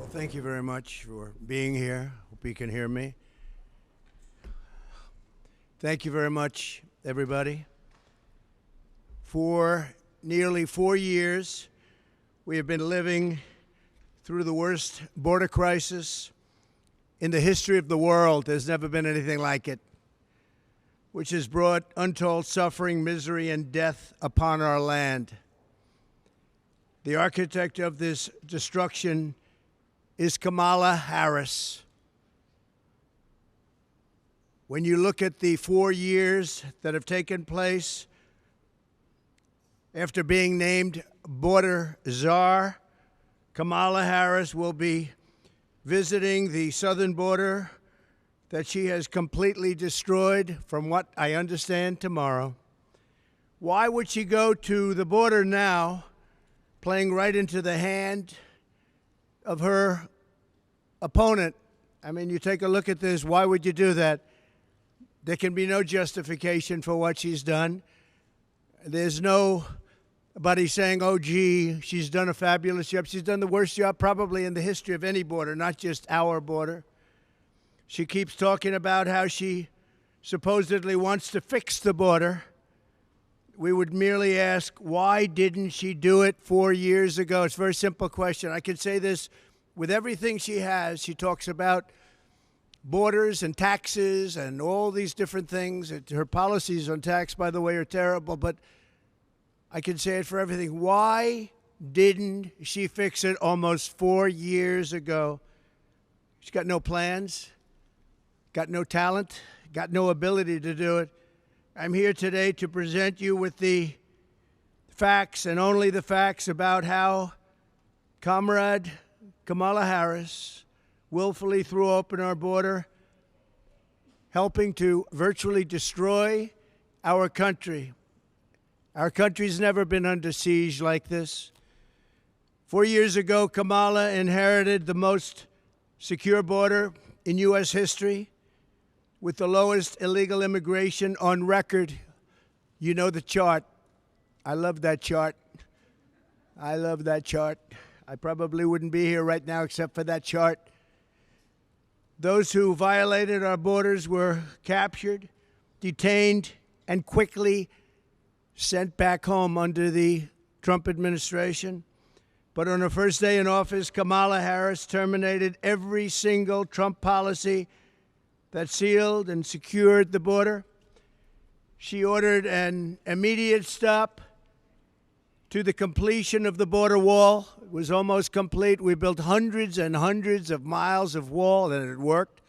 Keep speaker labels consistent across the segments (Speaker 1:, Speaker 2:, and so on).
Speaker 1: Well, thank you very much for being here. Hope you can hear me. Thank you very much, everybody. For nearly 4 years, we have been living through the worst border crisis in the history of the world. There's never been anything like it, which has brought untold suffering, misery, and death upon our land. The architect of this destruction is Kamala Harris. When you look at the 4 years that have taken place after being named border czar, Kamala Harris will be visiting the southern border that she has completely destroyed, from what I understand, tomorrow. Why would she go to the border now, playing right into the hand of her opponent? I mean, you take a look at this. Why would you do that? There can be no justification for what she's done. There's nobody saying, oh, gee, she's done a fabulous job. She's done the worst job probably in the history of any border, not just our border. She keeps talking about how she supposedly wants to fix the border. We would merely ask, why didn't she do it 4 years ago? It's a very simple question. I can say this with everything she has. She talks about borders and taxes and all these different things. Her policies on tax, by the way, are terrible, but I can say it for everything. Why didn't she fix it almost 4 years ago? She's got no plans, got no talent, got no ability to do it. I'm here today to present you with the facts and only the facts about how Comrade Kamala Harris willfully threw open our border, helping to virtually destroy our country. Our country's never been under siege like this. 4 years ago, Kamala inherited the most secure border in U.S. history, with the lowest illegal immigration on record. You know the chart. I love that chart. I love that chart. I probably wouldn't be here right now except for that chart. Those who violated our borders were captured, detained, and quickly sent back home under the Trump administration. But on her first day in office, Kamala Harris terminated every single Trump policy that sealed and secured the border. She ordered an immediate stop to the completion of the border wall. It was almost complete. We built hundreds and hundreds of miles of wall, and it worked.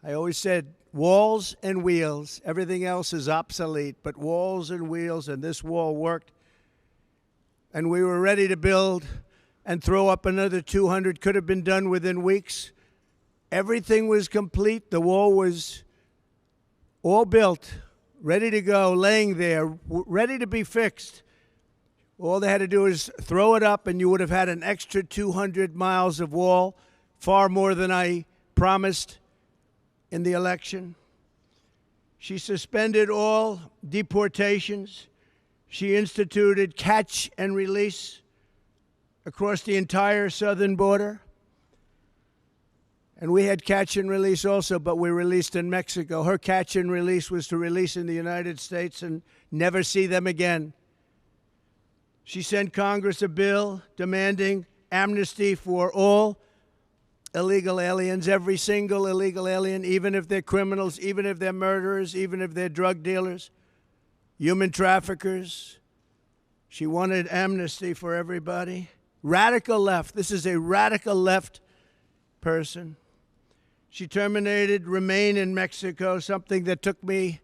Speaker 1: I always said walls and wheels. Everything else is obsolete, but walls and wheels, and this wall worked. And we were ready to build and throw up another 200. Could have been done within weeks. Everything was complete. The wall was all built, ready to go, laying there, ready to be fixed. All they had to do is throw it up, and you would have had an extra 200 miles of wall, far more than I promised in the election. She suspended all deportations. She instituted catch and release across the entire southern border. And we had catch and release also, but we released in Mexico. Her catch and release was to release in the United States and never see them again. She sent Congress a bill demanding amnesty for all illegal aliens, every single illegal alien, even if they're criminals, even if they're murderers, even if they're drug dealers, human traffickers. She wanted amnesty for everybody. Radical left. This is a radical left person. She terminated Remain in Mexico, something that took me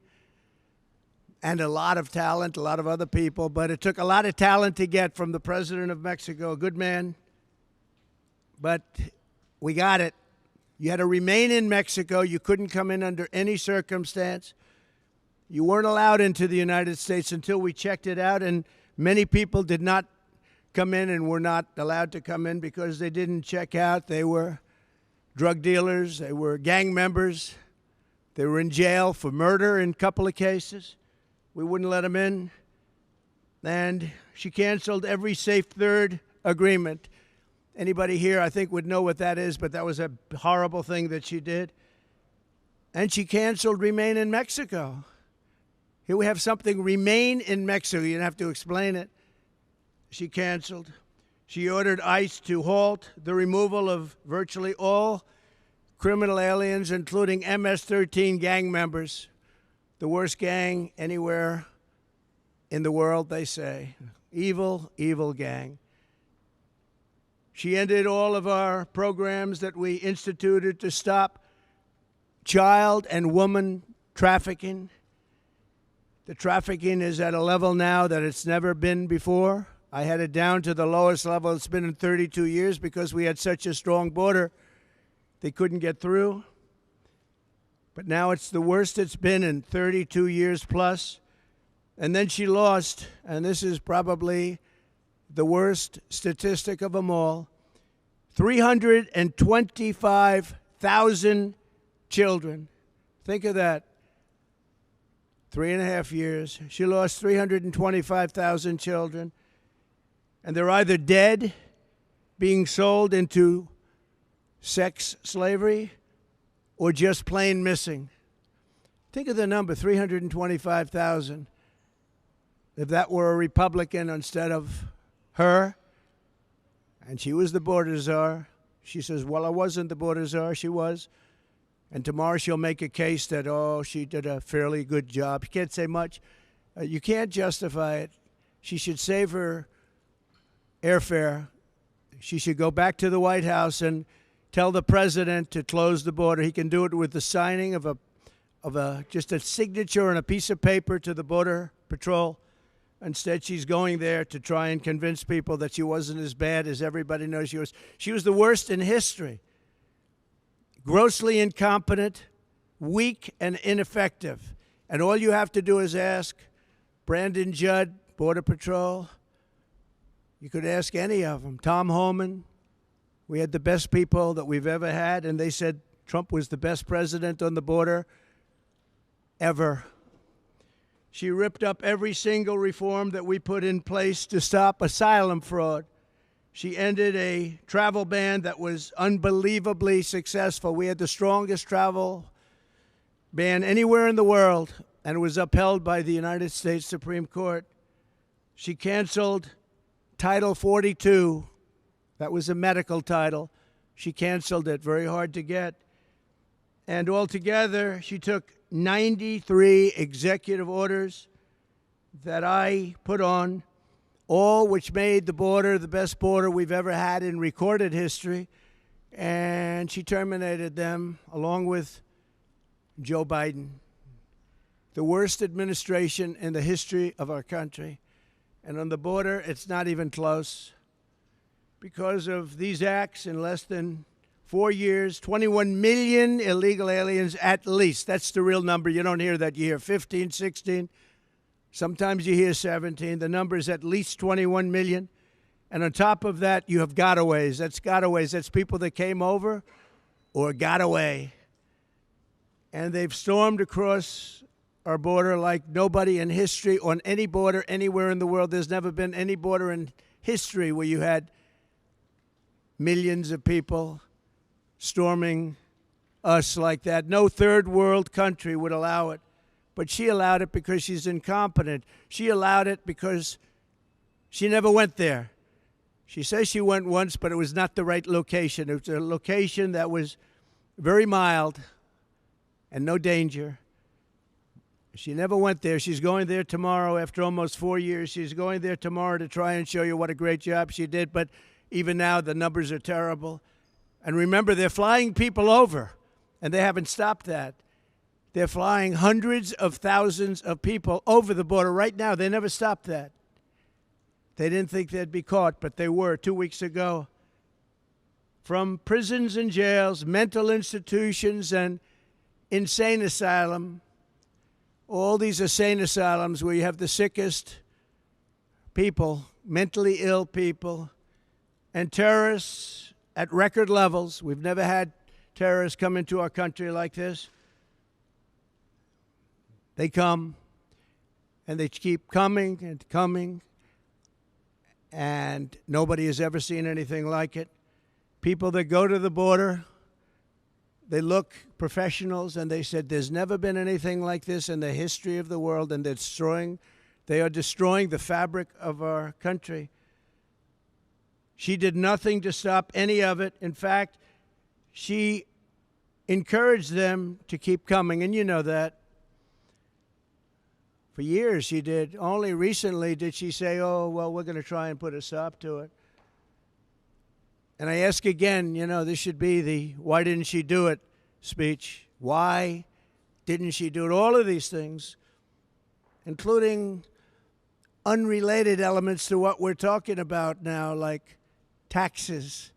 Speaker 1: and a lot of talent, a lot of other people, but it took a lot of talent to get from the president of Mexico, a good man. But we got it. You had to remain in Mexico. You couldn't come in under any circumstance. You weren't allowed into the United States until we checked it out, and many people did not come in and were not allowed to come in because they didn't check out. They were drug dealers, they were gang members, they were in jail for murder in a couple of cases. We wouldn't let them in. And she canceled every Safe Third agreement. Anybody here, I think, would know what that is, but that was a horrible thing that she did. And she canceled Remain in Mexico. Here we have something, Remain in Mexico. You don't have to explain it. She canceled. She ordered ICE to halt the removal of virtually all criminal aliens, including MS-13 gang members, the worst gang anywhere in the world, they say. Evil, evil gang. She ended all of our programs that we instituted to stop child and woman trafficking. The trafficking is at a level now that it's never been before. I had it down to the lowest level it's been in 32 years because we had such a strong border, they couldn't get through. But now it's the worst it's been in 32 years plus. And then she lost, and this is probably the worst statistic of them all, 325,000 children. Think of that. 3.5 years. She lost 325,000 children. And they're either dead, being sold into sex slavery, or just plain missing. Think of the number, 325,000. If that were a Republican instead of her, and she was the border czar, she says, well, I wasn't the border czar, she was. And tomorrow she'll make a case that, oh, she did a fairly good job. You can't say much. You can't justify it. She should save her airfare. She should go back to the White House and tell the president to close the border. He can do it with the signing of just a signature on a piece of paper to the Border Patrol. Instead, she's going there to try and convince people that she wasn't as bad as everybody knows she was. She was the worst in history. Grossly incompetent, weak, and ineffective. And all you have to do is ask Brandon Judd, Border Patrol. You could ask any of them. Tom Homan. We had the best people that we've ever had, and they said Trump was the best president on the border ever. She ripped up every single reform that we put in place to stop asylum fraud. She ended a travel ban that was unbelievably successful. We had the strongest travel ban anywhere in the world, and it was upheld by the United States Supreme Court. She canceled Title 42. That was a medical title. She canceled it, very hard to get. And altogether, she took 93 executive orders that I put on, all which made the border the best border we've ever had in recorded history. And she terminated them along with Joe Biden, the worst administration in the history of our country. And on the border, it's not even close. Because of these acts, in less than 4 years, 21 million illegal aliens at least. That's the real number. You don't hear that. You hear 15, 16. Sometimes you hear 17. The number is at least 21 million. And on top of that, you have gotaways. That's gotaways. That's people that came over or got away. And they've stormed across our border like nobody in history on any border anywhere in the world. There's never been any border in history where you had millions of people storming us like that. No third world country would allow it. But she allowed it because she's incompetent. She allowed it because she never went there. She says she went once, but it was not the right location. It was a location that was very mild and no danger. She never went there. She's going there tomorrow after almost 4 years. She's going there tomorrow to try and show you what a great job she did. But even now, the numbers are terrible. And remember, they're flying people over, and they haven't stopped that. They're flying hundreds of thousands of people over the border right now. They never stopped that. They didn't think they'd be caught, but they were 2 weeks ago. From prisons and jails, mental institutions, and insane asylum, all these insane asylums where you have the sickest people, mentally ill people, and terrorists at record levels. We've never had terrorists come into our country like this. They come, and they keep coming and coming, and nobody has ever seen anything like it. people that go to the border, they look professionals, and they said there's never been anything like this in the history of the world, and they are destroying the fabric of our country. She did nothing to stop any of it. In fact, she encouraged them to keep coming, and you know that. For years she did. Only recently did she say, oh, well, we're going to try and put a stop to it. And I ask again, this should be the why didn't she do it speech. Why didn't she do it? All of these things, including unrelated elements to what we're talking about now, like taxes,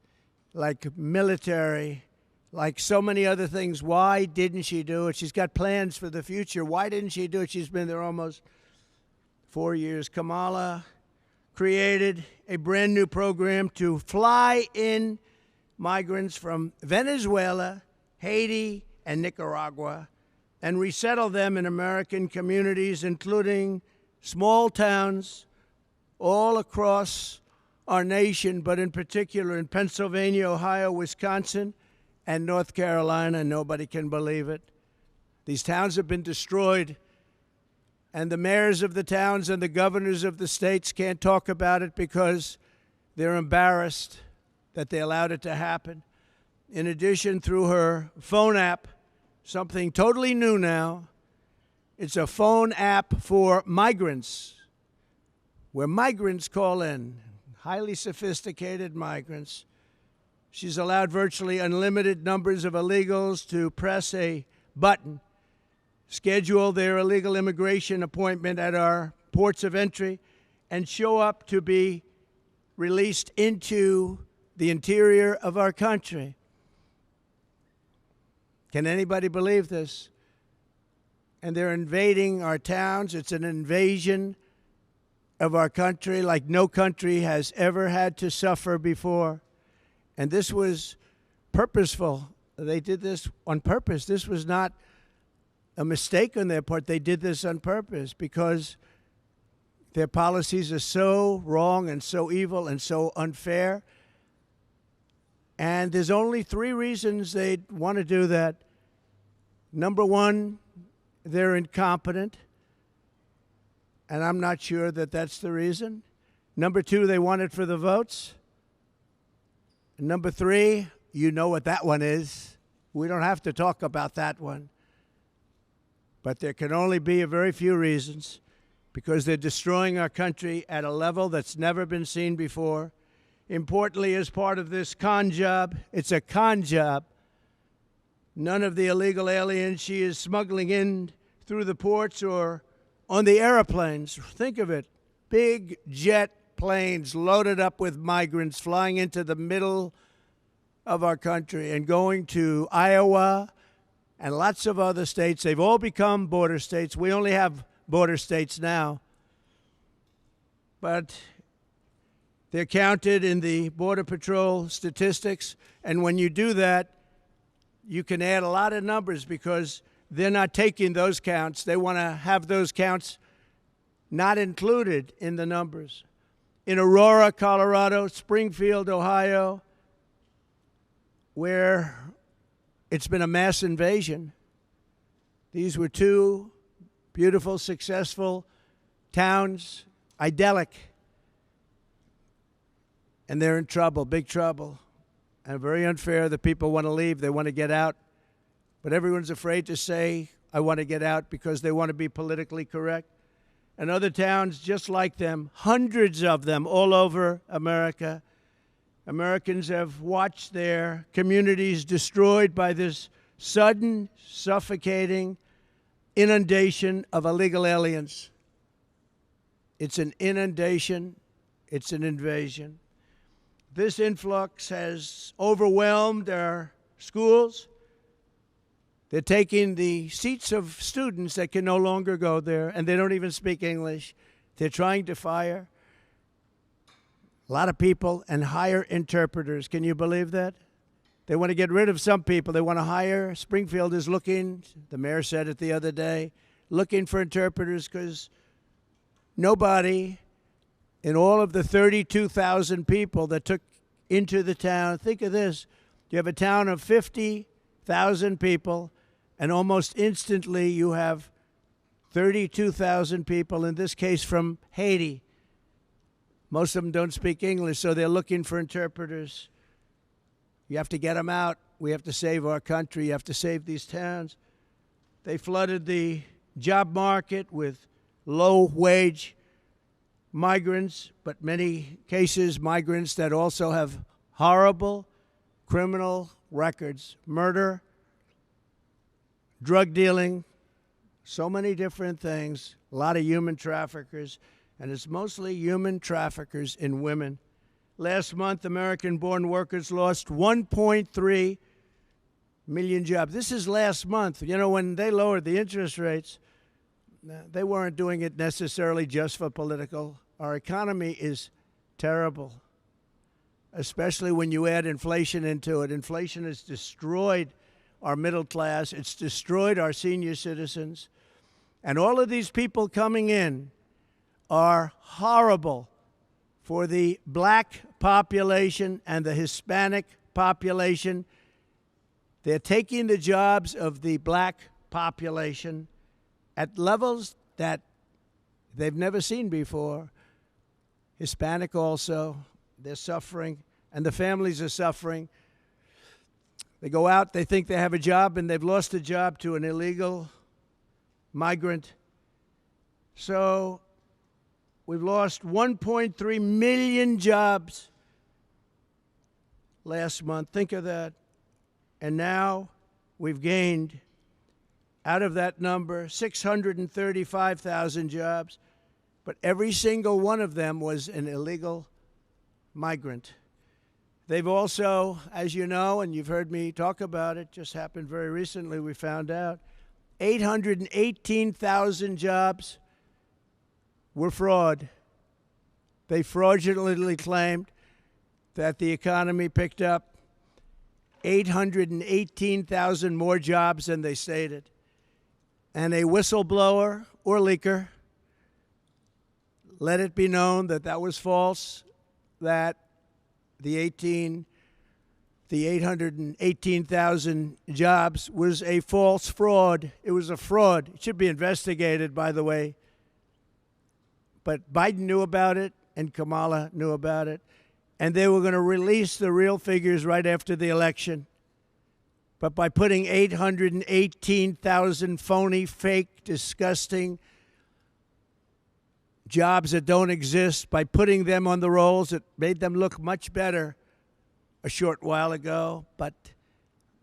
Speaker 1: like military, like so many other things. Why didn't she do it? She's got plans for the future. Why didn't she do it? She's been there almost 4 years. Kamala created a brand new program to fly in migrants from Venezuela, Haiti, and Nicaragua and resettle them in American communities, including small towns all across our nation, but in particular in Pennsylvania, Ohio, Wisconsin, and North Carolina. Nobody can believe it. These towns have been destroyed, and the mayors of the towns and the governors of the states can't talk about it because they're embarrassed that they allowed it to happen. In addition, through her phone app, something totally new now, it's a phone app for migrants, where migrants call in, highly sophisticated migrants. She's allowed virtually unlimited numbers of illegals to press a button, schedule their illegal immigration appointment at our ports of entry, and show up to be released into the interior of our country. Can anybody believe this? And they're invading our towns. It's an invasion of our country like no country has ever had to suffer before. And this was purposeful. They did this on purpose. This was not a mistake on their part. They did this on purpose because their policies are so wrong and so evil and so unfair. And there's only 3 reasons they'd want to do that. Number one, they're incompetent. And I'm not sure that that's the reason. Number 2, they want it for the votes. And number 3, you know what that one is. We don't have to talk about that one. But there can only be a very few reasons, because they're destroying our country at a level that's never been seen before. Importantly, as part of this con job, it's a con job. None of the illegal aliens she is smuggling in through the ports or on the airplanes. Think of it. Big jet planes loaded up with migrants flying into the middle of our country and going to Iowa and lots of other states. They've all become border states. We only have border states now. But they're counted in the Border Patrol statistics. And when you do that, you can add a lot of numbers because they're not taking those counts. They want to have those counts not included in the numbers. In Aurora, Colorado, Springfield, Ohio, where it's been a mass invasion, these were 2 beautiful, successful towns, idyllic. And they're in trouble, big trouble. And very unfair. The people want to leave. They want to get out. But everyone's afraid to say, I want to get out, because they want to be politically correct. And other towns just like them, hundreds of them all over America. Americans have watched their communities destroyed by this sudden, suffocating inundation of illegal aliens. It's an inundation. It's an invasion. This influx has overwhelmed our schools. They're taking the seats of students that can no longer go there, and they don't even speak English. They're trying to fire a lot of people and hire interpreters. Can you believe that? They want to get rid of some people. They want to hire. Springfield is looking, the mayor said it the other day, looking for interpreters because nobody in all of the 32,000 people that took into the town. Think of this. You have a town of 50,000 people, and almost instantly you have 32,000 people, in this case from Haiti. Most of them don't speak English, so they're looking for interpreters. You have to get them out. We have to save our country. You have to save these towns. They flooded the job market with low-wage migrants, but many cases migrants that also have horrible criminal records, murder, drug dealing, so many different things, a lot of human traffickers, and it's mostly human traffickers in women. Last month, American-born workers lost 1.3 million jobs. This is last month. You know, when they lowered the interest rates, they weren't doing it necessarily just for political. Our economy is terrible, especially when you add inflation into it. Inflation has destroyed our middle class. It's destroyed our senior citizens. And all of these people coming in are horrible for the black population and the Hispanic population. They're taking the jobs of the black population at levels that they've never seen before. Hispanic also, they're suffering, and the families are suffering. They go out, they think they have a job, and they've lost a job to an illegal migrant. So we've lost 1.3 million jobs last month. Think of that. And now we've gained, out of that number, 635,000 jobs. But every single one of them was an illegal migrant. They've also, as you know, and you've heard me talk about it, just happened very recently, we found out, 818,000 jobs were fraud. They fraudulently claimed that the economy picked up 818,000 more jobs than they stated. And a whistleblower or leaker let it be known that that was false, that the 818,000 jobs was a false fraud. It was a fraud. It should be investigated, by the way. But Biden knew about it, and Kamala knew about it, and they were going to release the real figures right after the election. But by putting 818,000 phony, fake, disgusting jobs that don't exist, by putting them on the rolls, it made them look much better a short while ago, but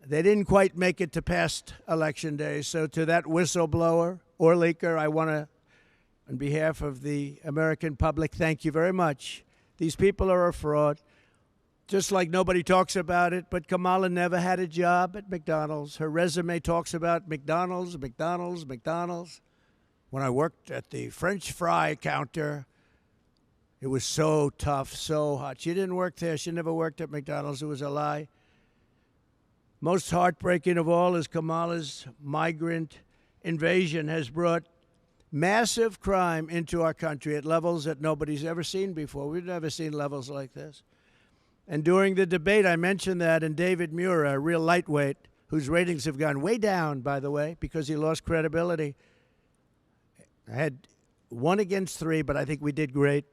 Speaker 1: they didn't quite make it to past election day. So to that whistleblower or leaker, I want to, on behalf of the American public, thank you very much. These people are a fraud, just like nobody talks about it, but Kamala never had a job at McDonald's. Her resume talks about McDonald's, McDonald's, McDonald's. When I worked at the French fry counter, it was so tough, so hot. She didn't work there. She never worked at McDonald's. It was a lie. Most heartbreaking of all is Kamala's migrant invasion has brought massive crime into our country at levels that nobody's ever seen before. We've never seen levels like this. And during the debate, I mentioned that, and David Muir, a real lightweight, whose ratings have gone way down, by the way, because he lost credibility. I had 1 against 3, but I think we did great.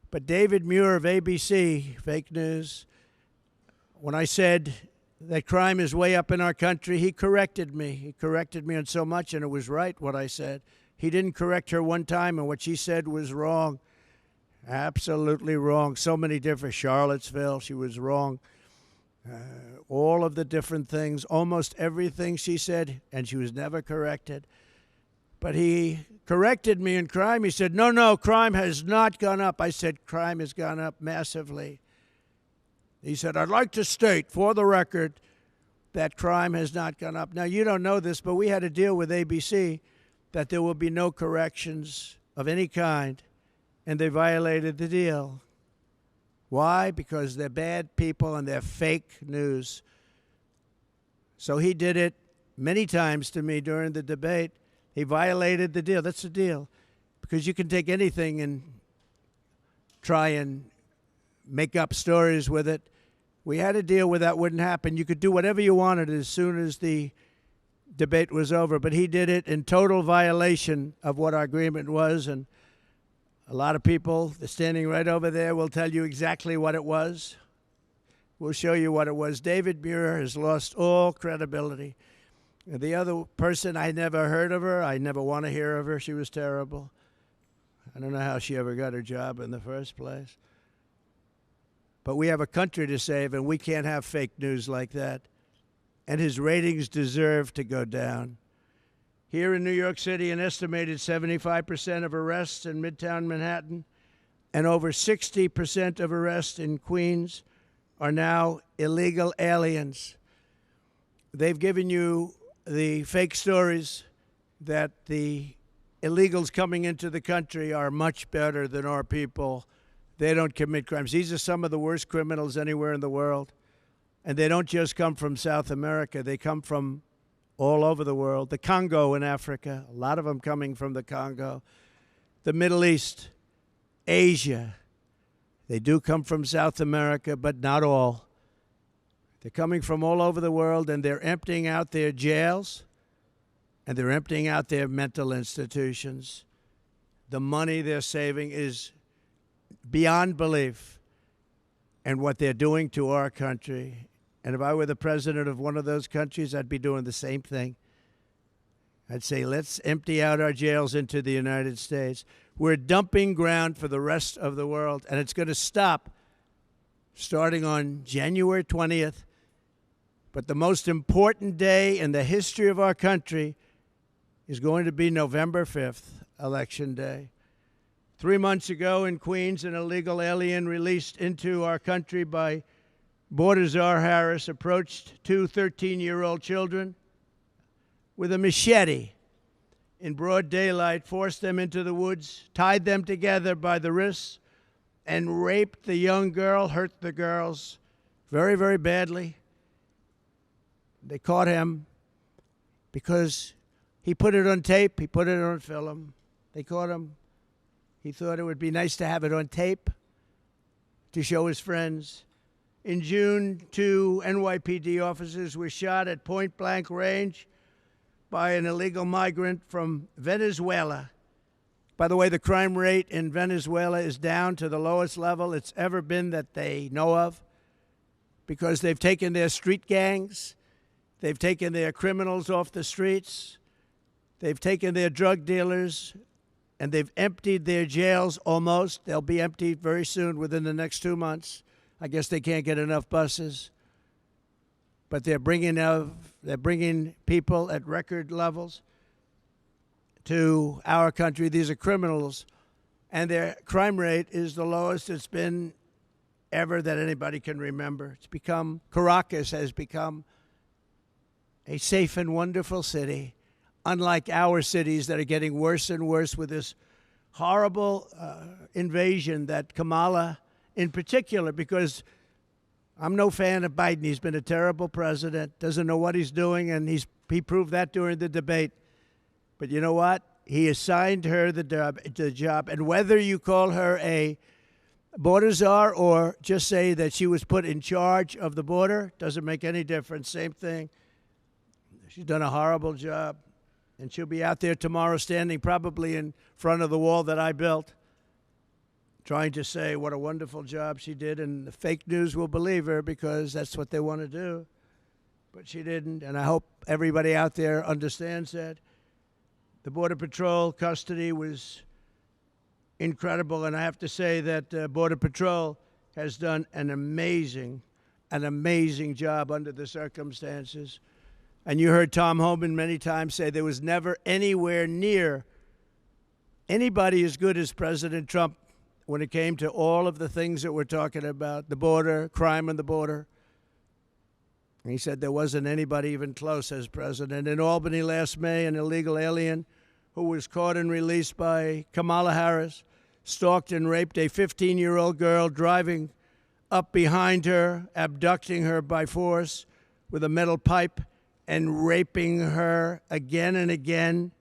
Speaker 1: But David Muir of ABC, fake news, when I said that crime is way up in our country, he corrected me. He corrected me on so much, and it was right what I said. He didn't correct her one time, and what she said was wrong. Absolutely wrong. So many different, Charlottesville, she was wrong. All of the different things, almost everything she said, and she was never corrected. But he corrected me in crime. He said, no, crime has not gone up. I said, crime has gone up massively. He said, I'd like to state for the record that crime has not gone up. Now, you don't know this, but we had a deal with ABC that there will be no corrections of any kind, and they violated the deal. Why? Because they're bad people and they're fake news. So he did it many times to me during the debate. He violated the deal. That's the deal. Because you can take anything and try and make up stories with it. We had a deal where that wouldn't happen. You could do whatever you wanted as soon as the debate was over, but he did it in total violation of what our agreement was, and a lot of people standing right over there will tell you exactly what it was. We'll show you what it was. David Muir has lost all credibility. The other person, I never heard of her. I never want to hear of her. She was terrible. I don't know how she ever got her job in the first place. But we have a country to save, and we can't have fake news like that. And his ratings deserve to go down. Here in New York City, an estimated 75% of arrests in Midtown Manhattan and over 60% of arrests in Queens are now illegal aliens. They've given you the fake stories that the illegals coming into the country are much better than our people. They don't commit crimes. These are some of the worst criminals anywhere in the world. And they don't just come from South America. They come from all over the world. The Congo in Africa, a lot of them coming from the Congo. The Middle East, Asia. They do come from South America, but not all. They're coming from all over the world, and they're emptying out their jails, and they're emptying out their mental institutions. The money they're saving is beyond belief, and what they're doing to our country. And if I were the president of one of those countries, I'd be doing the same thing. I'd say, let's empty out our jails into the United States. We're dumping ground for the rest of the world, and it's going to stop starting on January 20th. But the most important day in the history of our country is going to be November 5th, Election Day. 3 months ago in Queens, an illegal alien released into our country by Border Czar Harris approached two 13-year-old children with a machete in broad daylight, forced them into the woods, tied them together by the wrists, and raped the young girl, hurt the girls very, very badly. They caught him because he put it on tape. He put it on film. They caught him. He thought it would be nice to have it on tape to show his friends. In June, 2 NYPD officers were shot at point-blank range by an illegal migrant from Venezuela. By the way, the crime rate in Venezuela is down to the lowest level it's ever been that they know of, because they've taken their street gangs, they've taken their criminals off the streets, they've taken their drug dealers, and they've emptied their jails almost. They'll be emptied very soon, within the next 2 months. I guess they can't get enough buses. But they're bringing people at record levels to our country. These are criminals, and their crime rate is the lowest it's been ever that anybody can remember. Caracas has become a safe and wonderful city, unlike our cities that are getting worse and worse with this horrible invasion that Kamala, in particular, because I'm no fan of Biden. He's been a terrible president, doesn't know what he's doing, and he proved that during the debate. But you know what? He assigned her the job, and whether you call her a border czar or just say that she was put in charge of the border, doesn't make any difference. Same thing. She's done a horrible job, and she'll be out there tomorrow standing probably in front of the wall that I built, trying to say what a wonderful job she did, and the fake news will believe her because that's what they want to do. But she didn't, and I hope everybody out there understands that. The Border Patrol custody was incredible, and I have to say that Border Patrol has done an amazing job under the circumstances. And you heard Tom Homan many times say there was never anywhere near anybody as good as President Trump when it came to all of the things that we're talking about, the border, crime on the border. He said there wasn't anybody even close as president. In Albany last May, an illegal alien who was caught and released by Kamala Harris stalked and raped a 15-year-old girl, driving up behind her, abducting her by force with a metal pipe, and raping her again and again,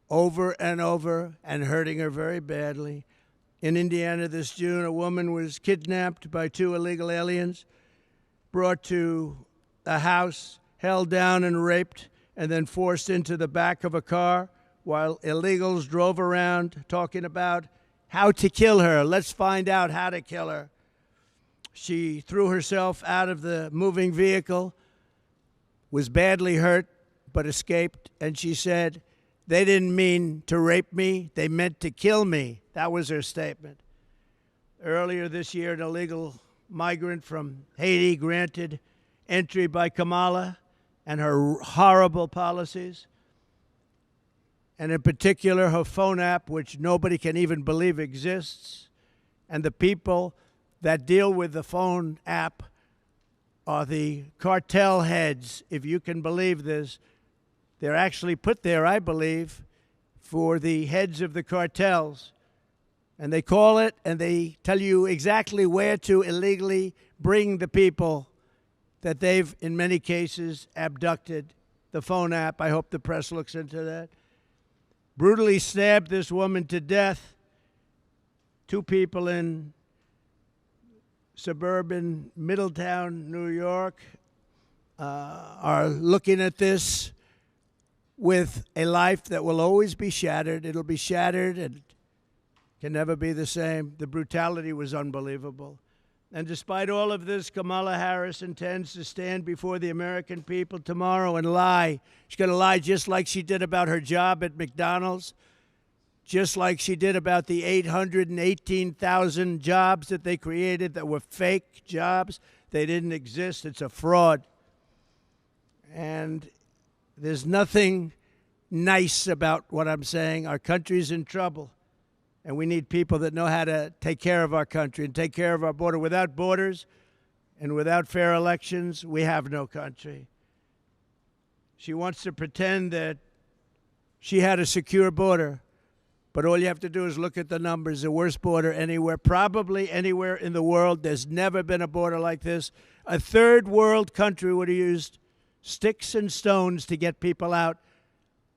Speaker 1: over and over, and hurting her very badly. In Indiana this June, a woman was kidnapped by 2 illegal aliens, brought to a house, held down and raped, and then forced into the back of a car while illegals drove around talking about how to kill her. Let's find out how to kill her. She threw herself out of the moving vehicle, was badly hurt, but escaped, and she said, "They didn't mean to rape me, they meant to kill me." That was her statement. Earlier this year, an illegal migrant from Haiti granted entry by Kamala and her horrible policies, and in particular her phone app, which nobody can even believe exists, and the people that deal with the phone app are the cartel heads, if you can believe this. They're actually put there, I believe, for the heads of the cartels. And they call it and they tell you exactly where to illegally bring the people that they've, in many cases, abducted. The phone app, I hope the press looks into that. Brutally stabbed this woman to death. 2 people in suburban Middletown, New York, are looking at this with a life that will always be shattered. It'll be shattered and can never be the same. The brutality was unbelievable. And despite all of this, Kamala Harris intends to stand before the American people tomorrow and lie. She's going to lie just like she did about her job at McDonald's, just like she did about the 818,000 jobs that they created that were fake jobs. They didn't exist. It's a fraud. And there's nothing nice about what I'm saying. Our country's in trouble. And we need people that know how to take care of our country and take care of our border. Without borders and without fair elections, we have no country. She wants to pretend that she had a secure border. But all you have to do is look at the numbers. The worst border anywhere, probably anywhere in the world. There's never been a border like this. A third world country would have used sticks and stones to get people out.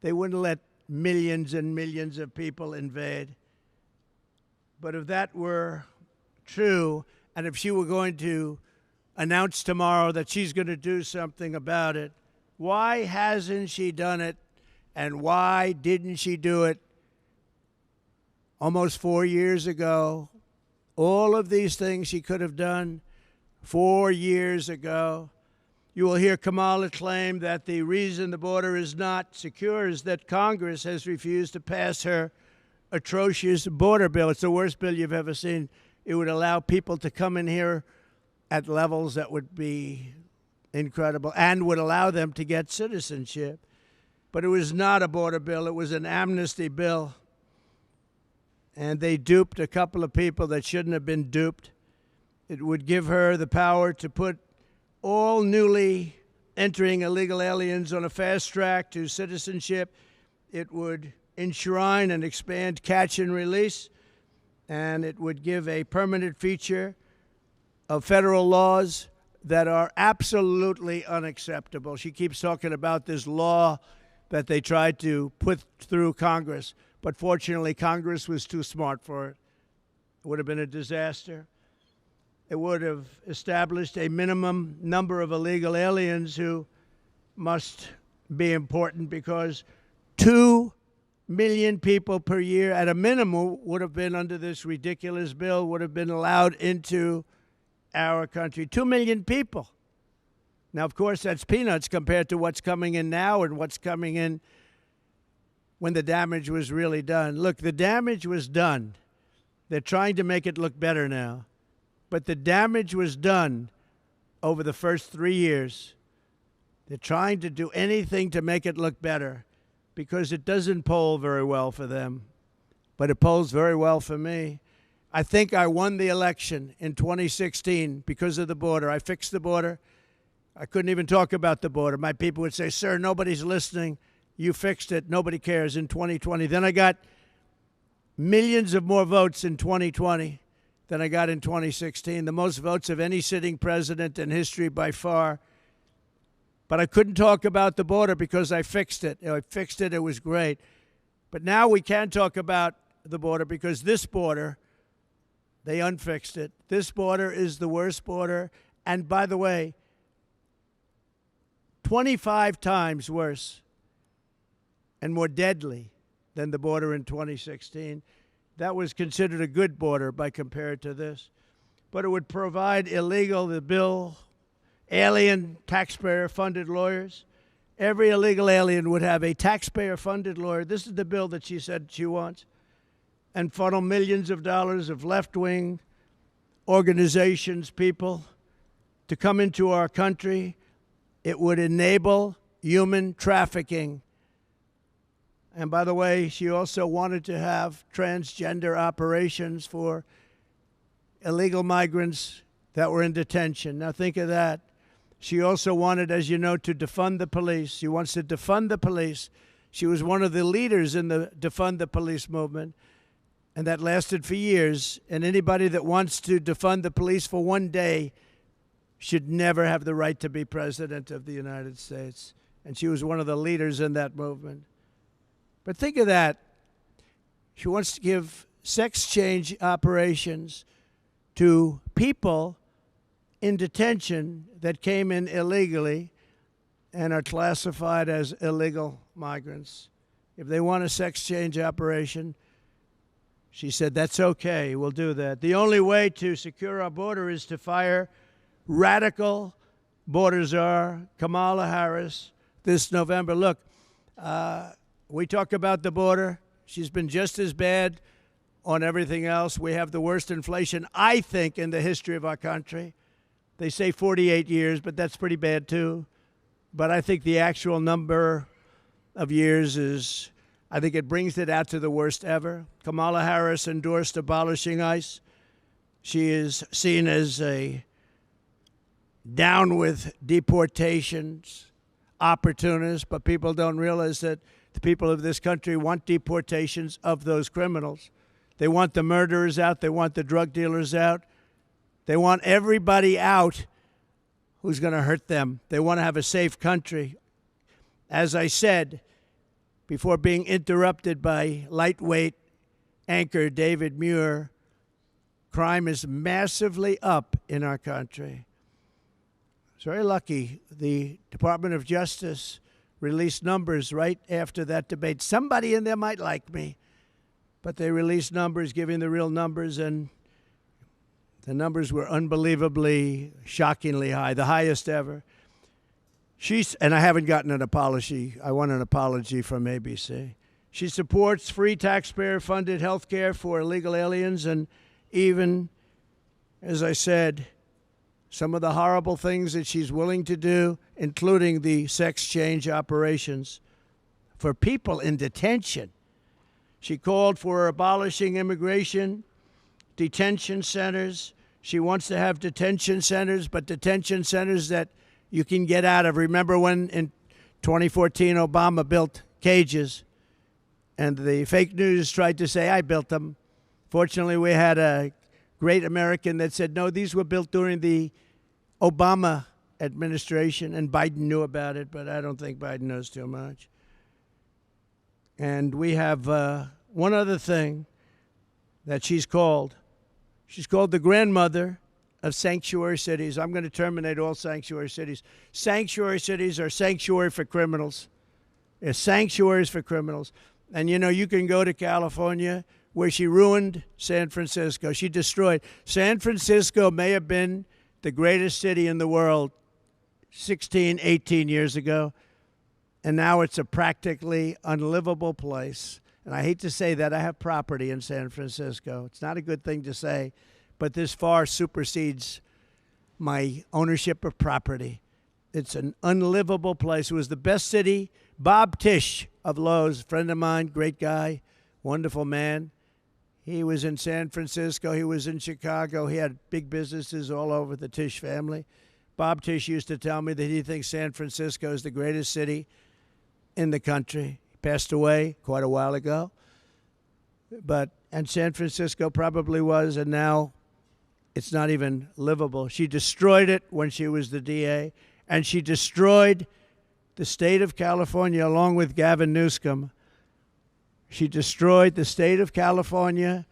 Speaker 1: They wouldn't let millions and millions of people invade. But if that were true, and if she were going to announce tomorrow that she's going to do something about it, why hasn't she done it? And why didn't she do it almost 4 years ago? All of these things she could have done 4 years ago. You will hear Kamala claim that the reason the border is not secure is that Congress has refused to pass her atrocious border bill. It's the worst bill you've ever seen. It would allow people to come in here at levels that would be incredible and would allow them to get citizenship. But it was not a border bill. It was an amnesty bill. And they duped a couple of people that shouldn't have been duped. It would give her the power to put all newly entering illegal aliens on a fast track to citizenship. It would enshrine and expand catch and release, and it would give a permanent feature of federal laws that are absolutely unacceptable. She keeps talking about this law that they tried to put through Congress, but fortunately Congress was too smart for it. It would have been a disaster. It would have established a minimum number of illegal aliens who must be important, because 2 million people per year at a minimum would have been, under this ridiculous bill, would have been allowed into our country. 2 million people. Now, of course, that's peanuts compared to what's coming in now and what's coming in when the damage was really done. Look, the damage was done. They're trying to make it look better now. But the damage was done over the first 3 years. They're trying to do anything to make it look better, because it doesn't poll very well for them, but it polls very well for me. I think I won the election in 2016 because of the border. I fixed the border. I couldn't even talk about the border. My people would say, "Sir, nobody's listening. You fixed it. Nobody cares." In 2020. Then I got millions of more votes in 2020 than I got in 2016, the most votes of any sitting president in history by far. But I couldn't talk about the border because I fixed it. I fixed it. It was great. But now we can talk about the border, because this border They unfixed it. This border is the worst border. And by the way, 25 times worse and more deadly than the border in 2016. That was considered a good border by compared to this. But it would provide the bill, alien taxpayer-funded lawyers. Every illegal alien would have a taxpayer-funded lawyer. This is the bill that she said she wants. And funnel millions of dollars of left-wing organizations, people, to come into our country. It would enable human trafficking. And by the way, she also wanted to have transgender operations for illegal migrants that were in detention. Now think of that. She also wanted, as you know, to defund the police. She wants to defund the police. She was one of the leaders in the defund the police movement, and that lasted for years. And anybody that wants to defund the police for one day should never have the right to be president of the United States. And she was one of the leaders in that movement. But think of that. She wants to give sex change operations to people in detention that came in illegally and are classified as illegal migrants. If they want a sex change operation, she said, that's okay, we'll do that. The only way to secure our border is to fire radical border czar Kamala Harris this November. Look, we talk about the border. She's been just as bad on everything else. We have the worst inflation, I think, in the history of our country. They say 48 years, but that's pretty bad too. But I think the actual number of years is, I think it brings it out to the worst ever. Kamala Harris endorsed abolishing ICE. She is seen as a down with deportations, opportunist, but people don't realize that the people of this country want deportations of those criminals. They want the murderers out. They want the drug dealers out. They want everybody out who's going to hurt them. They want to have a safe country. As I said, before being interrupted by lightweight anchor David Muir, crime is massively up in our country. It's very lucky the Department of Justice released numbers right after that debate. Somebody in there might like me, but they released numbers, giving the real numbers, and the numbers were unbelievably, shockingly high, the highest ever. And I haven't gotten an apology. I want an apology from ABC. She supports free taxpayer-funded health care for illegal aliens, and even, as I said, some of the horrible things that she's willing to do, including the sex change operations for people in detention. She called for abolishing immigration detention centers. She wants to have detention centers, but detention centers that you can get out of. Remember when in 2014 Obama built cages and the fake news tried to say, I built them. Fortunately, we had a great American that said, no, these were built during the Obama administration, and Biden knew about it, but I don't think Biden knows too much. And we have one other thing that she's called. She's called the grandmother of sanctuary cities. I'm going to terminate all sanctuary cities. Sanctuary cities are sanctuary for criminals. They're sanctuaries for criminals. And, you know, you can go to California, where she ruined San Francisco. She destroyed. San Francisco may have been the greatest city in the world 16, 18 years ago, and now it's a practically unlivable place. And I hate to say that. I have property in San Francisco. It's not a good thing to say, but this far supersedes my ownership of property. It's an unlivable place. It was the best city. Bob Tisch of Lowe's, friend of mine, great guy, wonderful man. He was in San Francisco. He was in Chicago. He had big businesses all over, the Tisch family. Bob Tisch used to tell me that he thinks San Francisco is the greatest city in the country. He passed away quite a while ago. And San Francisco probably was, and now it's not even livable. She destroyed it when she was the DA, and she destroyed the state of California along with Gavin Newsom. She destroyed the state of California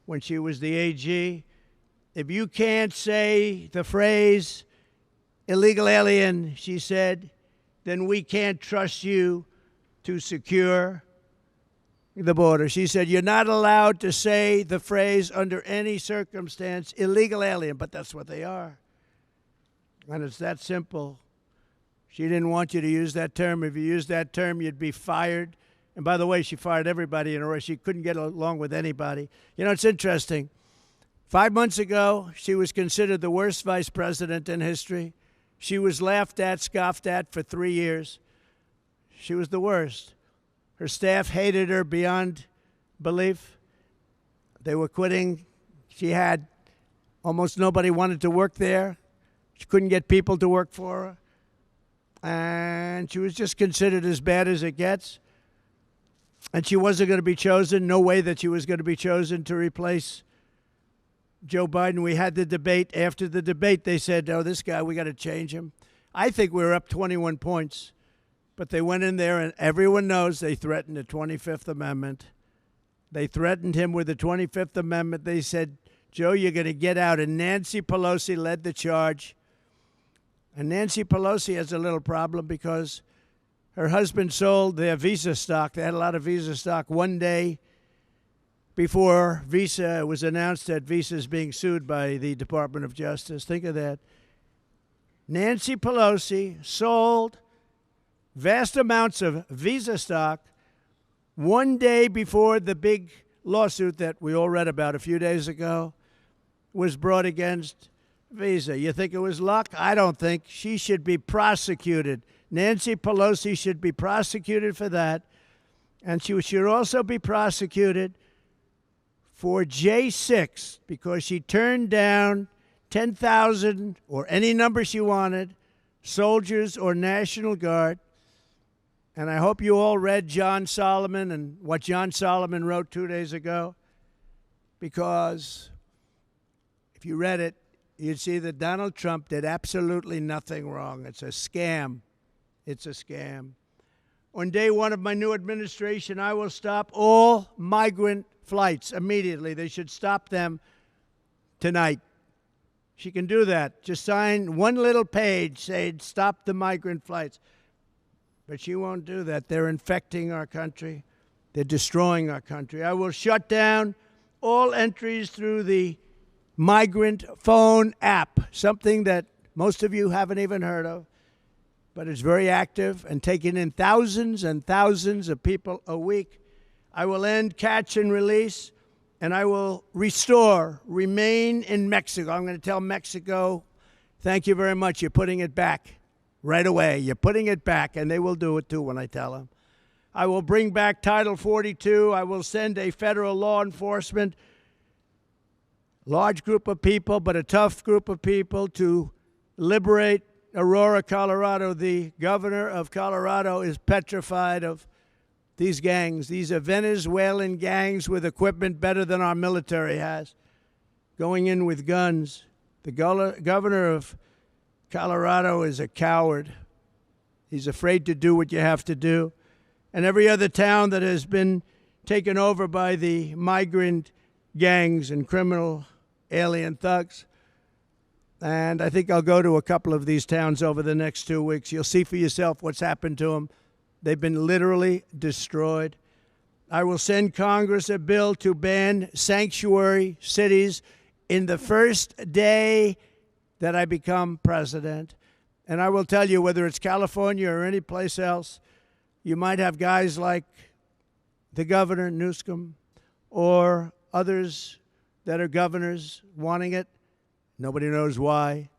Speaker 1: when she was the AG. If you can't say the phrase illegal alien, she said, then we can't trust you to secure the border. She said, you're not allowed to say the phrase under any circumstance, illegal alien, but that's what they are. And it's that simple. She didn't want you to use that term. If you used that term, you'd be fired. And by the way, she fired everybody in a row. She couldn't get along with anybody. You know, it's interesting. 5 months ago, she was considered the worst vice president in history. She was laughed at, scoffed at for 3 years. She was the worst. Her staff hated her beyond belief. They were quitting. She had almost nobody wanted to work there. She couldn't get people to work for her. And she was just considered as bad as it gets. And she wasn't going to be chosen. No way that she was going to be chosen to replace Joe Biden. We had the debate. After the debate, they said, oh, this guy, we got to change him. I think we were up 21 points. But they went in there, and everyone knows they threatened the 25th Amendment. They threatened him with the 25th Amendment. They said, Joe, you're going to get out. And Nancy Pelosi led the charge. And Nancy Pelosi has a little problem because her husband sold their Visa stock. They had a lot of Visa stock one day before Visa. It was announced that Visa is being sued by the Department of Justice. Think of that. Nancy Pelosi sold vast amounts of Visa stock one day before the big lawsuit that we all read about a few days ago was brought against Visa. You think it was luck? I don't think. She should be prosecuted. Nancy Pelosi should be prosecuted for that. And she should also be prosecuted for J6 because she turned down 10,000 or any number she wanted, soldiers or National Guard. And I hope you all read John Solomon and what John Solomon wrote 2 days ago, because if you read it, you'd see that Donald Trump did absolutely nothing wrong. It's a scam. It's a scam. On day one of my new administration, I will stop all migrant flights immediately. They should stop them tonight. She can do that. Just sign one little page saying, stop the migrant flights. But she won't do that. They're infecting our country. They're destroying our country. I will shut down all entries through the migrant phone app, something that most of you haven't even heard of, but it's very active and taking in thousands and thousands of people a week. I will end catch and release, and I will restore, remain in Mexico. I'm going to tell Mexico, thank you very much. You're putting it back right away. You're putting it back, and they will do it too when I tell them. I will bring back Title 42. I will send a federal law enforcement large group of people, but a tough group of people to liberate Aurora, Colorado. The governor of Colorado is petrified of these gangs. These are Venezuelan gangs with equipment better than our military has, going in with guns. The governor of Colorado is a coward. He's afraid to do what you have to do. And every other town that has been taken over by the migrant gangs and criminal alien thugs. And I think I'll go to a couple of these towns over the next 2 weeks. You'll see for yourself what's happened to them. They've been literally destroyed. I will send Congress a bill to ban sanctuary cities in the first day that I become president. And I will tell you, whether it's California or any place else, you might have guys like the governor, Newsom, or others that are governors wanting it. Nobody knows why.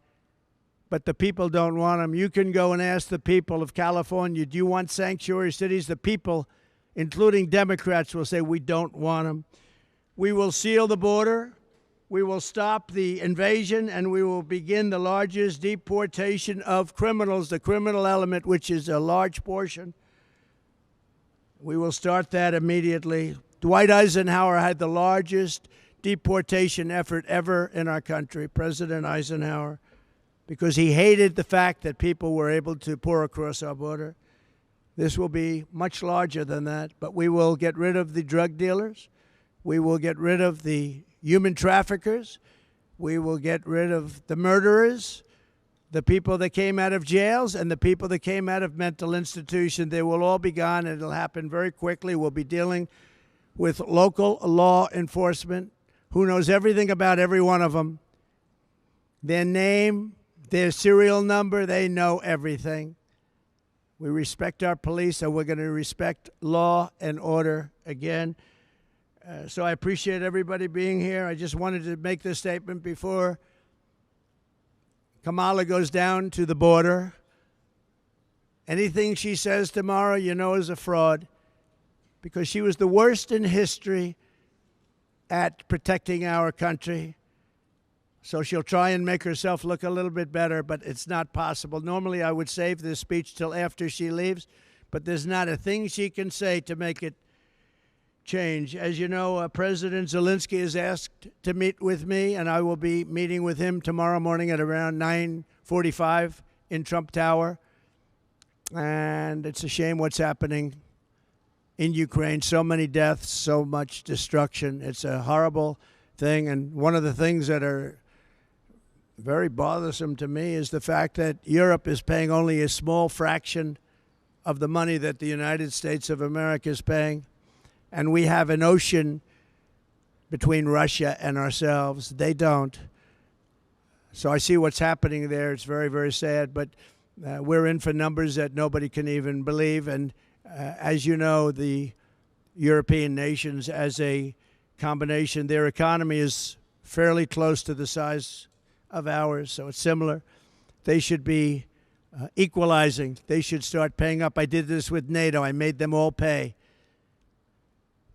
Speaker 1: But the people don't want them. You can go and ask the people of California, do you want sanctuary cities? The people, including Democrats, will say, we don't want them. We will seal the border. We will stop the invasion, and we will begin the largest deportation of criminals, the criminal element, which is a large portion. We will start that immediately. Dwight Eisenhower had the largest deportation effort ever in our country, President Eisenhower, because he hated the fact that people were able to pour across our border. This will be much larger than that, but we will get rid of the drug dealers. We will get rid of the human traffickers. We will get rid of the murderers, the people that came out of jails, and the people that came out of mental institutions. They will all be gone, and it'll happen very quickly. We'll be dealing with local law enforcement who knows everything about every one of them. Their name, their serial number, they know everything. We respect our police, and we're going to respect law and order again. So I appreciate everybody being here. I just wanted to make this statement before Kamala goes down to the border. Anything she says tomorrow, you know, is a fraud, because she was the worst in history at protecting our country. So she'll try and make herself look a little bit better, but it's not possible. Normally, I would save this speech till after she leaves, but there's not a thing she can say to make it change. As you know, President Zelensky is asked to meet with me, and I will be meeting with him tomorrow morning at around 9:45 in Trump Tower. And it's a shame what's happening in Ukraine. So many deaths, so much destruction. It's a horrible thing. And one of the things that are very bothersome to me is the fact that Europe is paying only a small fraction of the money that the United States of America is paying. And we have an ocean between Russia and ourselves. They don't. So I see what's happening there. It's very, very sad. But we're in for numbers that nobody can even believe. And as you know, the European nations, as a combination, their economy is fairly close to the size of ours. So it's similar. They should be equalizing. They should start paying up. I did this with NATO. I made them all pay.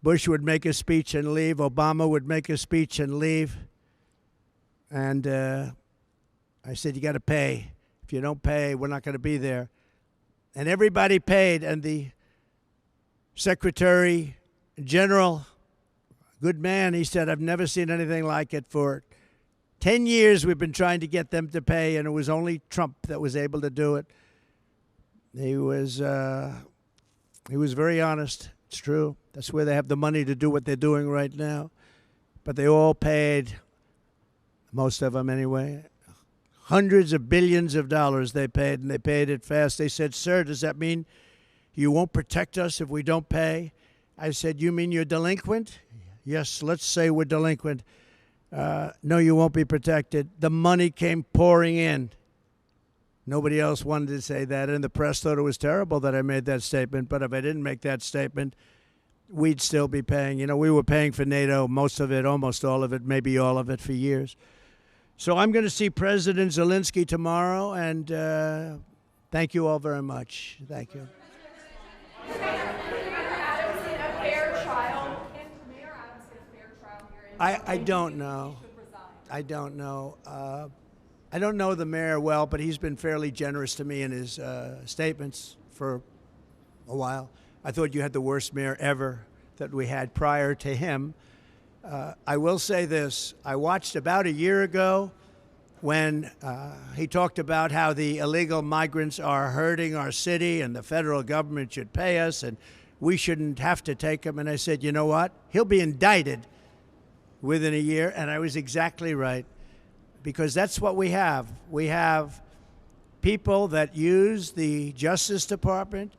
Speaker 1: Bush would make a speech and leave. Obama would make a speech and leave. And I said, you got to pay. If you don't pay, we're not going to be there. And everybody paid. And the Secretary General, good man, he said, I've never seen anything like it. For 10 years, we've been trying to get them to pay, and it was only Trump that was able to do it. He was very honest. It's true. That's where they have the money to do what they're doing right now. But they all paid, most of them anyway, hundreds of billions of dollars they paid, and they paid it fast. They said, sir, does that mean you won't protect us if we don't pay? I said, you mean you're delinquent? Yes, let's say we're delinquent. No, you won't be protected. The money came pouring in. Nobody else wanted to say that, and the press thought it was terrible that I made that statement. But if I didn't make that statement, we'd still be paying. You know, we were paying for NATO, most of it, almost all of it, maybe all of it for years. So I'm going to see President Zelensky tomorrow, and thank you all very much. Thank you. I don't know. I don't know. I don't know the mayor well, but he's been fairly generous to me in his statements for a while. I thought you had the worst mayor ever that we had prior to him. I will say this. I watched about a year ago when he talked about how the illegal migrants are hurting our city and the federal government should pay us and we shouldn't have to take them. And I said, you know what? He'll be indicted within a year. And I was exactly right. Because that's what we have. We have people that use the Justice Department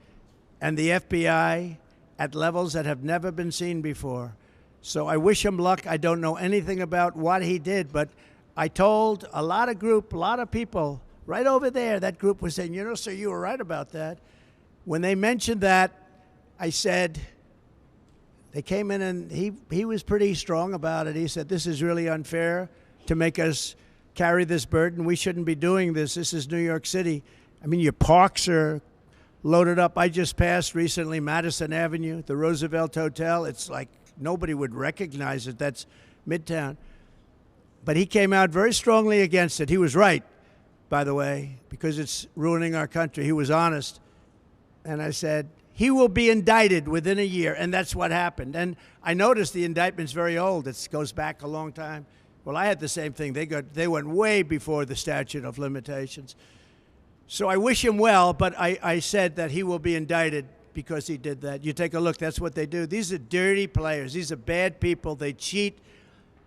Speaker 1: and the FBI at levels that have never been seen before. So I wish him luck. I don't know anything about what he did, but I told a lot of people right over there, that group was saying, you know, sir, you were right about that. When they mentioned that, I said, they came in and he was pretty strong about it. He said, this is really unfair to make us carry this burden. We shouldn't be doing this. This is New York City. I mean, your parks are loaded up. I just passed recently Madison Avenue, the Roosevelt Hotel. It's like nobody would recognize it. That's Midtown. But he came out very strongly against it. He was right, by the way, because it's ruining our country. He was honest. And I said, he will be indicted within a year. And that's what happened. And I noticed the indictment's very old. It goes back a long time. Well, I had the same thing. They went way before the statute of limitations. So I wish him well, but I said that he will be indicted because he did that. You take a look. That's what they do. These are dirty players. These are bad people. They cheat.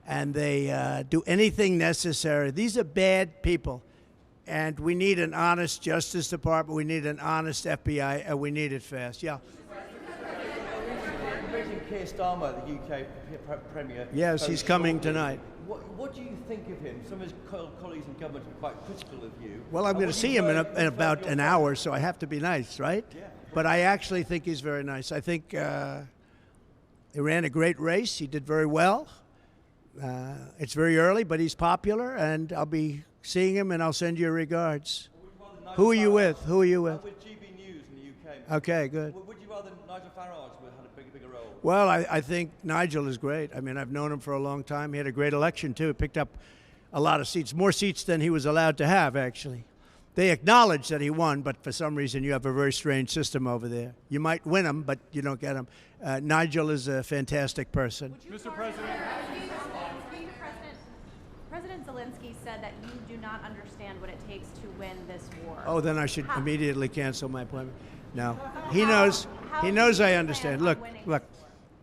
Speaker 1: and they do anything necessary. These are bad people, and we need an honest Justice Department. We need an honest FBI, and we need it fast. Yeah.
Speaker 2: Keir Starmer, the UK Premier.
Speaker 1: Yes, he's coming tonight.
Speaker 2: What do you think of him? Some of his colleagues in government are quite critical of you.
Speaker 1: Well, I'm going to see him in about an hour, so I have to be nice, right?
Speaker 2: Yeah.
Speaker 1: But I actually think he's very nice. I think he ran a great race. He did very well. It's very early, but he's popular, and I'll be seeing him, and I'll send you regards. Who are you with? Who are you with?
Speaker 2: I'm with GB News in the UK.
Speaker 1: Okay, good.
Speaker 2: Would you rather Nigel Farage had a bigger role?
Speaker 1: Well, I think Nigel is great. I mean, I've known him for a long time. He had a great election, too. He picked up a lot of seats, more seats than he was allowed to have, actually. They acknowledge that he won, but for some reason you have a very strange system over there. You might win him, but you don't get him. Nigel is a fantastic person.
Speaker 3: Mr. President, President Zelensky said that you do not understand what it takes to win this war.
Speaker 1: Oh, then I should immediately cancel my appointment. No, he knows. He knows I understand. Look.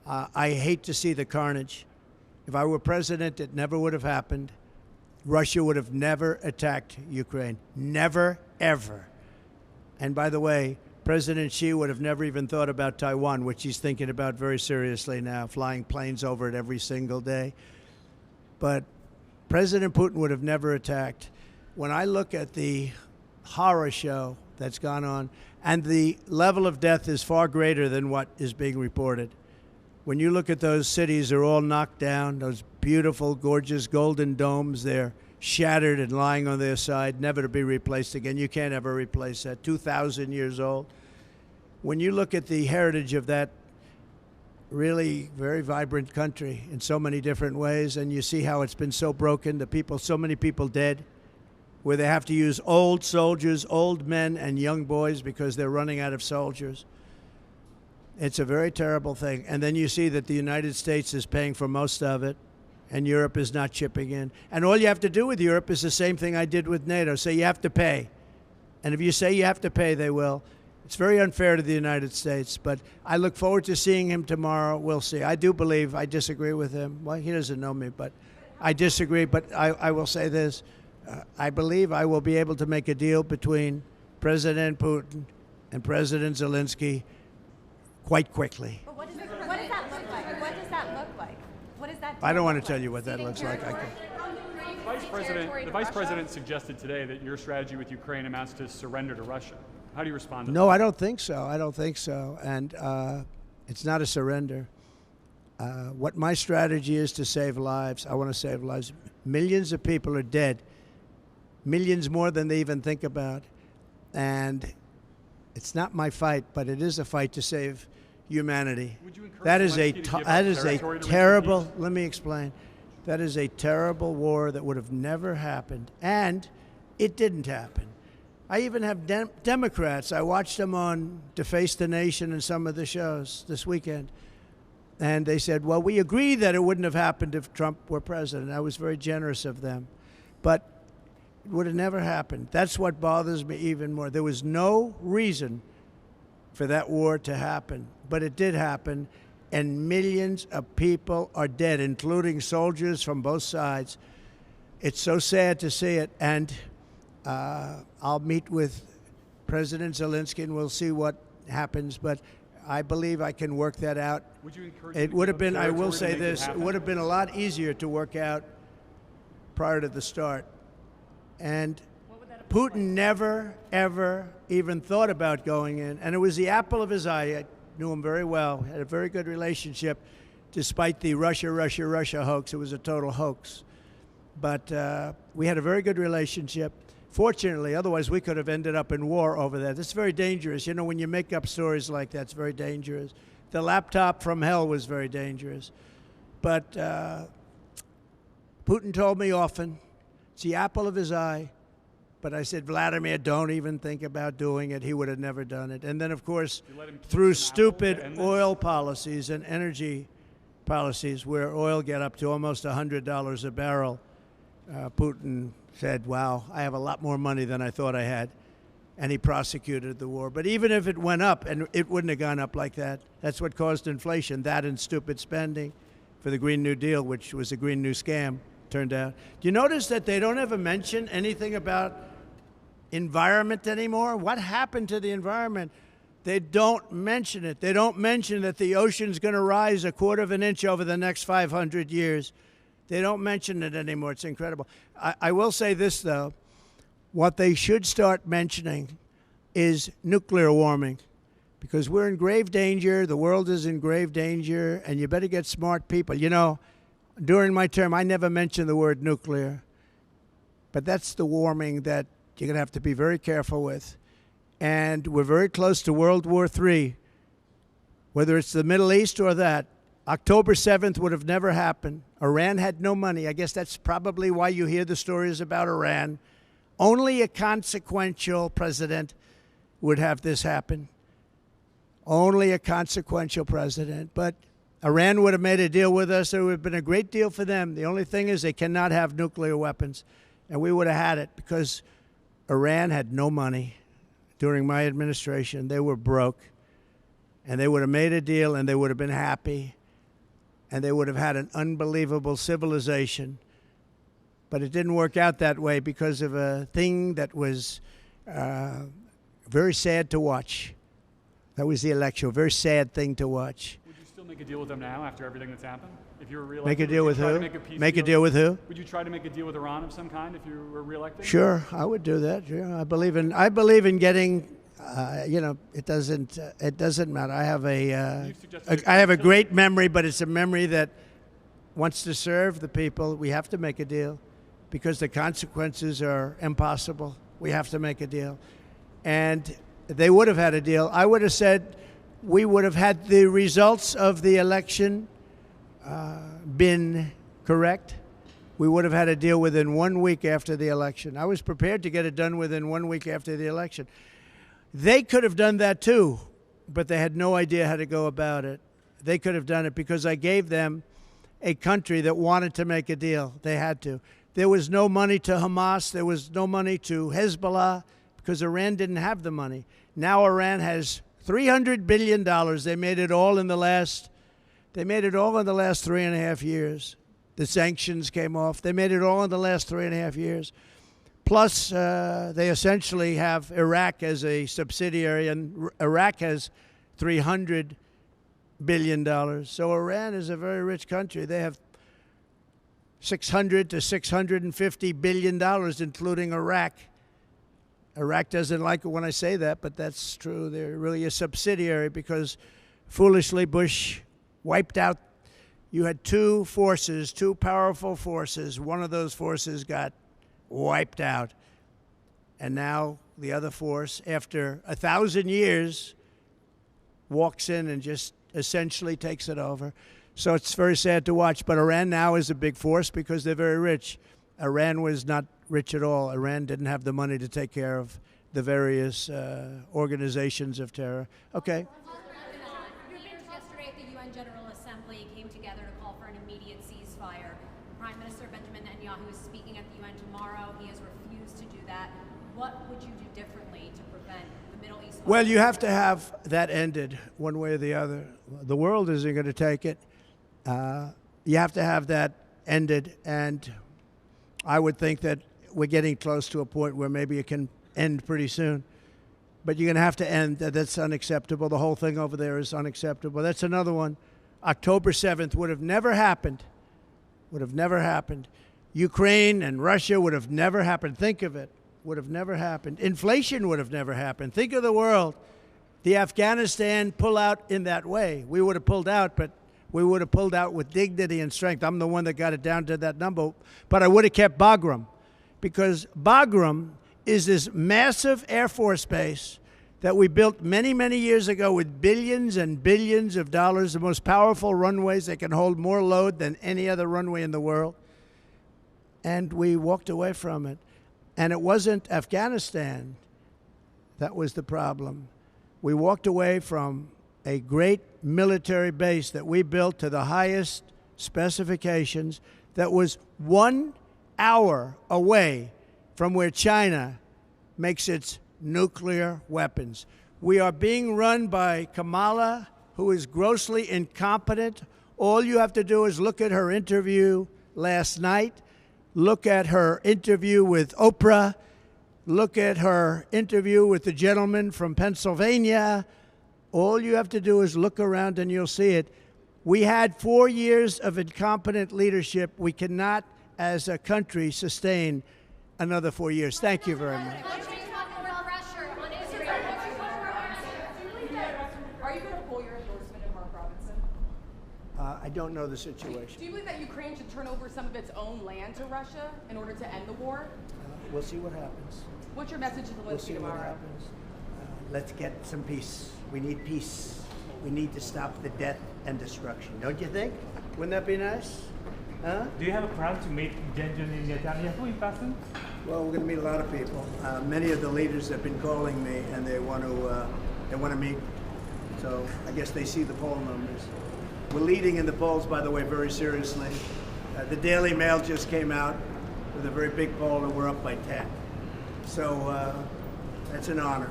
Speaker 1: I hate to see the carnage. If I were president, it never would have happened. Russia would have never attacked Ukraine. Never, ever. And by the way, President Xi would have never even thought about Taiwan, which he's thinking about very seriously now, flying planes over it every single day. But President Putin would have never attacked. When I look at the horror show that's gone on, and the level of death is far greater than what is being reported. When you look at those cities, they're all knocked down, those beautiful, gorgeous golden domes, they're shattered and lying on their side, never to be replaced again. You can't ever replace that. 2,000 years old. When you look at the heritage of that really very vibrant country in so many different ways, and you see how it's been so broken, the people, so many people dead, where they have to use old soldiers, old men, and young boys because they're running out of soldiers. It's a very terrible thing. And then you see that the United States is paying for most of it, and Europe is not chipping in. And all you have to do with Europe is the same thing I did with NATO. Say you have to pay. And if you say you have to pay, they will. It's very unfair to the United States, but I look forward to seeing him tomorrow. We'll see. I do believe, I disagree with him. Well, he doesn't know me, but I disagree. But I will say this. I believe I will be able to make a deal between President Putin and President Zelensky quite quickly.
Speaker 3: But what does that look like? What does that look like? What does that
Speaker 1: I don't want to tell you what that looks like.
Speaker 4: The Vice President suggested today that your strategy with Ukraine amounts to surrender to Russia. How do you respond to that?
Speaker 1: No, I don't think so. I don't think so. And it's not a surrender. What my strategy is to save lives. I want to save lives. Millions of people are dead. Millions more than they even think about. And it's not my fight, but it is a fight to save humanity.
Speaker 4: Would you encourage
Speaker 1: That is a
Speaker 4: Zelensky to give
Speaker 1: that
Speaker 4: up
Speaker 1: is a
Speaker 4: territory to reach
Speaker 1: terrible.
Speaker 4: peace?
Speaker 1: Let me explain. That is a terrible war that would have never happened, and it didn't happen. I even have Democrats. I watched them on Deface the Nation and some of the shows this weekend, and they said, "Well, we agree that it wouldn't have happened if Trump were president." I was very generous of them, but it would have never happened. That's what bothers me even more. There was no reason for that war to happen, but it did happen, and millions of people are dead, including soldiers from both sides. It's so sad to see it, and I'll meet with President Zelensky, and we'll see what happens, but I believe I can work that out.
Speaker 4: Would you encourage
Speaker 1: It
Speaker 4: him to
Speaker 1: would
Speaker 4: give
Speaker 1: have
Speaker 4: up
Speaker 1: been, I will
Speaker 4: territory to
Speaker 1: say
Speaker 4: make it
Speaker 1: this, it
Speaker 4: happen?
Speaker 1: would have been a lot easier to work out prior to the start. And Putin never, ever even thought about going in. And it was the apple of his eye. I knew him very well, had a very good relationship, despite the Russia hoax. It was a total hoax. But we had a very good relationship. Fortunately, otherwise we could have ended up in war over that. It's very dangerous. You know, when you make up stories like that, it's very dangerous. The laptop from hell was very dangerous. But Putin told me often, it's the apple of his eye. But I said, Vladimir, don't even think about doing it. He would have never done it. And then, of course, through stupid oil policies and energy policies where oil get up to almost $100 a barrel, Putin said, wow, I have a lot more money than I thought I had. And he prosecuted the war. But even if it went up, and it wouldn't have gone up like that, that's what caused inflation, that and stupid spending. for the Green New Deal, which was a Green New Scam, turned out. Do you notice that they don't ever mention anything about environment anymore? What happened to the environment? They don't mention it. They don't mention that the ocean's going to rise 1/4 of an inch over the next 500 years. They don't mention it anymore. It's incredible. I will say this, though. What they should start mentioning is nuclear warming, because we're in grave danger. The world is in grave danger, and you better get smart people. You know, during my term, I never mentioned the word nuclear, but that's the warming that you're going to have to be very careful with. And we're very close to World War III, whether it's the Middle East or that. October 7th would have never happened. Iran had no money. I guess that's probably why you hear the stories about Iran. Only a consequential president would have this happen. Only a consequential president. But Iran would have made a deal with us. It would have been a great deal for them. The only thing is they cannot have nuclear weapons. And we would have had it because Iran had no money. During my administration, they were broke. And they would have made a deal, and they would have been happy. And they would have had an unbelievable civilization. But it didn't work out that way because of a thing that was very sad to watch. That was the election, a very sad thing to watch.
Speaker 4: Would you still make a deal with them now after everything that's happened? If you were reelected,
Speaker 1: Make a deal with who? Make a deal with who?
Speaker 4: Would you try to make a deal with Iran of some kind if you were reelected?
Speaker 1: Sure, I would do that. Yeah, I believe in getting. It doesn't matter. I have a great memory, but it's a memory that wants to serve the people. We have to make a deal because the consequences are impossible. We have to make a deal. And they would have had a deal. I would have said we would have had the results of the election been correct. We would have had a deal within 1 week after the election. I was prepared to get it done within 1 week after the election. They could have done that too, but they had no idea how to go about it. They could have done it because I gave them a country that wanted to make a deal. They had to. There was no money to Hamas. There was no money to Hezbollah because Iran didn't have the money. Now Iran has $300 billion. They made it all in the last 3.5 years. The sanctions came off. They made it all in the last 3.5 years. Plus, they essentially have Iraq as a subsidiary, and Iraq has $300 billion. So Iran is a very rich country. They have $600 to $650 billion, including Iraq. Iraq doesn't like it when I say that, but that's true. They're really a subsidiary because foolishly Bush wiped out. You had two powerful forces. One of those forces got wiped out. And now the other force, after 1,000 years, walks in and just essentially takes it over. So it's very sad to watch. But Iran now is a big force because they're very rich. Iran was not rich at all. Iran didn't have the money to take care of the various organizations of terror. Okay.
Speaker 5: Yesterday at the UN General Assembly came together to call for an immediate ceasefire. Prime Minister Benjamin Netanyahu is speaking at the UN tomorrow. He has refused to do that. What would you do differently to prevent the Middle East?
Speaker 1: Well, you have to have that ended one way or the other. The world isn't going to take it. You have to have that ended, and I would think that we're getting close to a point where maybe it can end pretty soon. But you're going to have to end. That's unacceptable. The whole thing over there is unacceptable. That's another one. October 7th would have never happened. Would have never happened. Ukraine and Russia would have never happened. Think of it. Would have never happened. Inflation would have never happened. Think of the world. The Afghanistan pullout in that way. We would have pulled out, but we would have pulled out with dignity and strength. I'm the one that got it down to that number. But I would have kept Bagram, because Bagram is this massive Air Force base that we built many, many years ago with billions and billions of dollars, the most powerful runways that can hold more load than any other runway in the world. And we walked away from it. And it wasn't Afghanistan that was the problem. We walked away from a great military base that we built to the highest specifications that was 1 hour away from where China makes its nuclear weapons. We are being run by Kamala, who is grossly incompetent, All you have to do is look at her interview last night, look at her interview with Oprah, look at her interview with the gentleman from Pennsylvania. All you have to do is look around and you'll see it. We had 4 years of incompetent leadership. We cannot, as a country, sustain another 4 years. Thank you very much.
Speaker 6: Are you going to pull your endorsement of Mark Robinson?
Speaker 1: I don't know the situation.
Speaker 6: Do you believe that Ukraine should turn over some of its own land to Russia in order to end the war?
Speaker 1: We'll see what happens.
Speaker 6: What's your message to
Speaker 1: We'll
Speaker 6: Zelensky
Speaker 1: see what
Speaker 6: tomorrow?
Speaker 1: happens. Let's get some peace. We need peace. We need to stop the death and destruction. Don't you think? Wouldn't that be nice? Huh?
Speaker 7: Do you have a plan to meet Benjamin Netanyahu in person?
Speaker 1: Well, we're going to meet a lot of people. Many of the leaders have been calling me, and they want to meet. So I guess they see the poll numbers. We're leading in the polls, by the way, very seriously. The Daily Mail just came out with a very big poll, and we're up by 10. So that's an honor.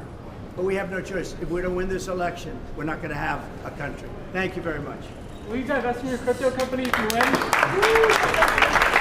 Speaker 1: But we have no choice. If we don't win this election, we're not going to have a country. Thank you very much.
Speaker 7: Will you divest from your crypto company if you win?